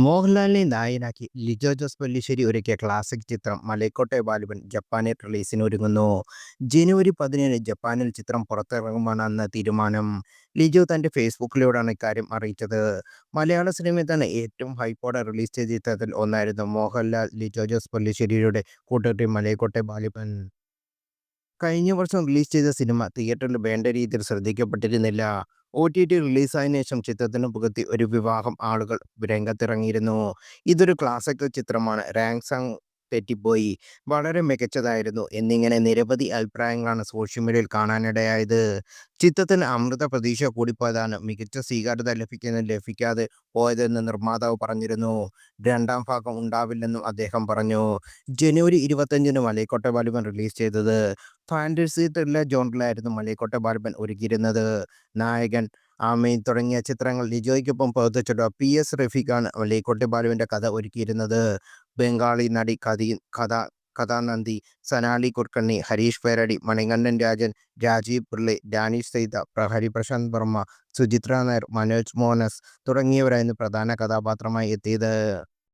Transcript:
മോഹൻലാലിനെ നായകനാക്കി ലിജോ ജോസ് പല്ലിശ്ശേരി ഒരുക്കിയ ക്ലാസിക് ചിത്രം മലൈക്കോട്ടെ വാലിബൻ ജപ്പാനിൽ റിലീസിന് ഒരുങ്ങുന്നു. ജനുവരി 17 ജപ്പാനിൽ ചിത്രം പുറത്തിറങ്ങുമെന്നാണ് തീരുമാനം. ലിജോ തന്റെ ഫേസ്ബുക്കിലൂടെയാണ് ഇക്കാര്യം അറിയിച്ചത്. മലയാള സിനിമയിൽ തന്നെ ഏറ്റവും ഹൈപ്പോടെ റിലീസ് ചെയ്ത ചിത്രത്തിൽ ഒന്നായിരുന്നു മോഹൻലാൽ ലിജോ ജോസ് പല്ലിശ്ശേരിയുടെ കൂട്ടുകെട്ടിൽ മലൈക്കോട്ടെ വാലിബൻ. കഴിഞ്ഞ വർഷം റിലീസ് ചെയ്ത സിനിമ തിയേറ്ററിൽ വേണ്ട രീതിയിൽ ശ്രദ്ധിക്കപ്പെട്ടിരുന്നില്ല. OTT റിലീസായതിനു ശേഷം ചിത്രത്തിന് പുകഴ്ത്തി ഒരു വിഭാഗം ആളുകൾ രംഗത്തിറങ്ങിയിരുന്നു. ഇതൊരു ക്ലാസിക് ചിത്രമാണ്, റാങ്ക്സങ് തെറ്റിപ്പോയി, വളരെ മികച്ചതായിരുന്നു എന്നിങ്ങനെ നിരവധി അഭിപ്രായങ്ങളാണ് സോഷ്യൽ മീഡിയയിൽ കാണാനിടയായത്. ചിത്രത്തിന് അമൃത പ്രതീക്ഷ കൂടിപ്പോയതാണ് മികച്ച സ്വീകാര്യത ലഭിക്കാതെ പോയതെന്ന് നിർമ്മാതാവ് പറഞ്ഞിരുന്നു. രണ്ടാം ഭാഗം ഉണ്ടാവില്ലെന്നും അദ്ദേഹം പറഞ്ഞു. ജനുവരി 25 മലൈക്കോട്ടെ വാലിബൻ റിലീസ് ചെയ്തത്. ഫാന്റസി ത്രില്ലർ ജോണറിലായിരുന്നു മലൈക്കോട്ടെ വാലിബൻ ഒരുക്കിയിരുന്നത്. നായകൻ, ആമീൻ തുടങ്ങിയ ചിത്രങ്ങൾ ലിജോയ്ക്കൊപ്പം പ്രവർത്തിച്ചിട്ടുള്ള PS റഫീഖാണ് മലൈക്കോട്ടെ ബാലുവിന്റെ കഥ ഒരുക്കിയിരുന്നത്. ബംഗാളി നടി കഥാനന്ദി, സനാലി കുർക്കണ്ണി, ഹരീഷ് പേരടി, മണികണ്ഠൻ രാജൻ, രാജീവ് പിള്ളൈ, ഡാനിഷ് സൈത, ഹരിപ്രശാന്ത് വർമ്മ, സുചിത്ര നായർ, മനോജ് മോഹനസ് തുടങ്ങിയവരായിരുന്നു പ്രധാന കഥാപാത്രമായി എത്തിയത്.